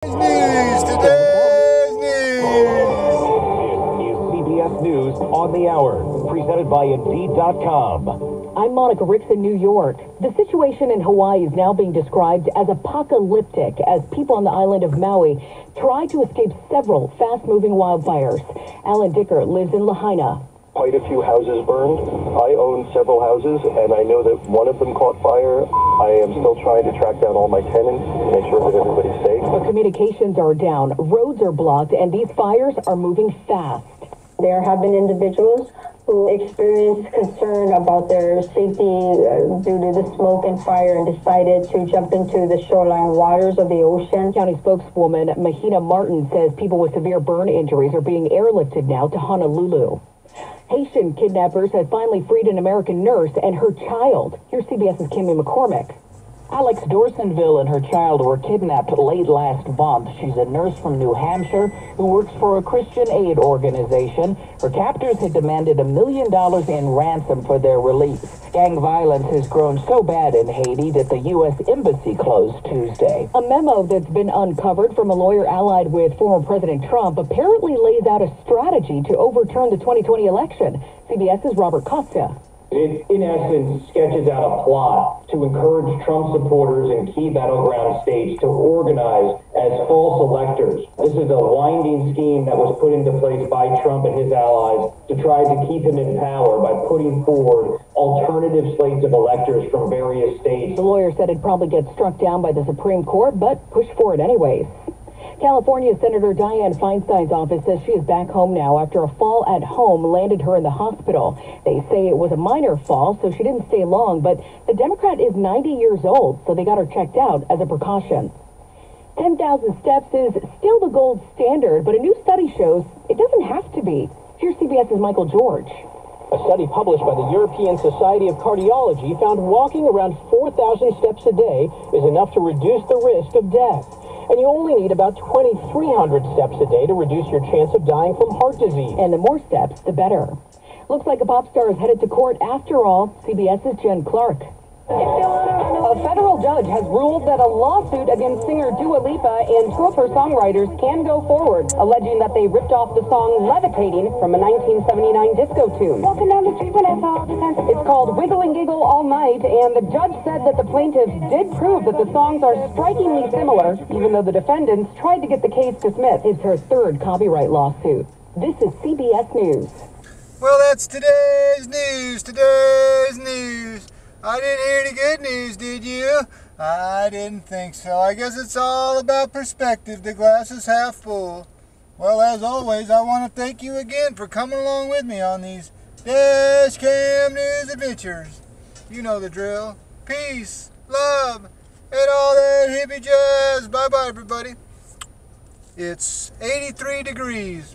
Today's CBS News on the Hour, presented by Indeed.com. I'm Monica Ricks in New York. The situation in Hawaii is now being described as apocalyptic as people on the island of Maui try to escape several fast-moving wildfires. Alan Dicker lives in Lahaina. Quite a few houses burned. I own several houses, and I know that one of them caught fire. I am still trying to track down all my tenants to make sure that everybody's safe. But communications are down, roads are blocked, and these fires are moving fast. There have been individuals who experienced concern about their safety due to the smoke and fire and decided to jump into the shoreline waters of the ocean. County spokeswoman Mahina Martin says people with severe burn injuries are being airlifted now to Honolulu. Haitian kidnappers have finally freed an American nurse and her child. Here's CBS's Kimmy McCormick. Alex Dorsonville and her child were kidnapped late last month. She's a nurse from New Hampshire who works for a Christian aid organization. Her captors had demanded $1 million in ransom for their release. Gang violence has grown so bad in Haiti that the U.S. Embassy closed Tuesday. A memo that's been uncovered from a lawyer allied with former President Trump apparently lays out a strategy to overturn the 2020 election. CBS's Robert Costa. It, in essence, sketches out a plot to encourage Trump supporters in key battleground states to organize as false electors. This is a winding scheme that was put into place by Trump and his allies to try to keep him in power by putting forward alternative slates of electors from various states. The lawyer said it'd probably get struck down by the Supreme Court, but pushed for it anyways. California Senator Dianne Feinstein's office says she is back home now after a fall at home landed her in the hospital. They say it was a minor fall, so she didn't stay long, but the Democrat is 90 years old, so they got her checked out as a precaution. 10,000 steps is still the gold standard, but a new study shows it doesn't have to be. Here's CBS's Michael George. A study published by the European Society of Cardiology found walking around 4,000 steps a day is enough to reduce the risk of death. And you only need about 2,300 steps a day to reduce your chance of dying from heart disease. And the more steps, the better. Looks like a pop star is headed to court after all. CBS's Jen Clark. A federal judge has ruled that a lawsuit against singer Dua Lipa and two of her songwriters can go forward, alleging that they ripped off the song Levitating from a 1979 disco tune. It's called Wiggle and Giggle All Night, and the judge said that the plaintiffs did prove that the songs are strikingly similar, even though the defendants tried to get the case dismissed. It's her third copyright lawsuit. This is CBS News. Well, that's today's news. I didn't hear any good news, did you? I didn't think so. I guess it's all about perspective. The glass is half full. Well, as always, I want to thank you again for coming along with me on these Dash Cam News adventures. You know the drill. Peace, love, and all that hippie jazz. Bye-bye, everybody. It's 83 degrees.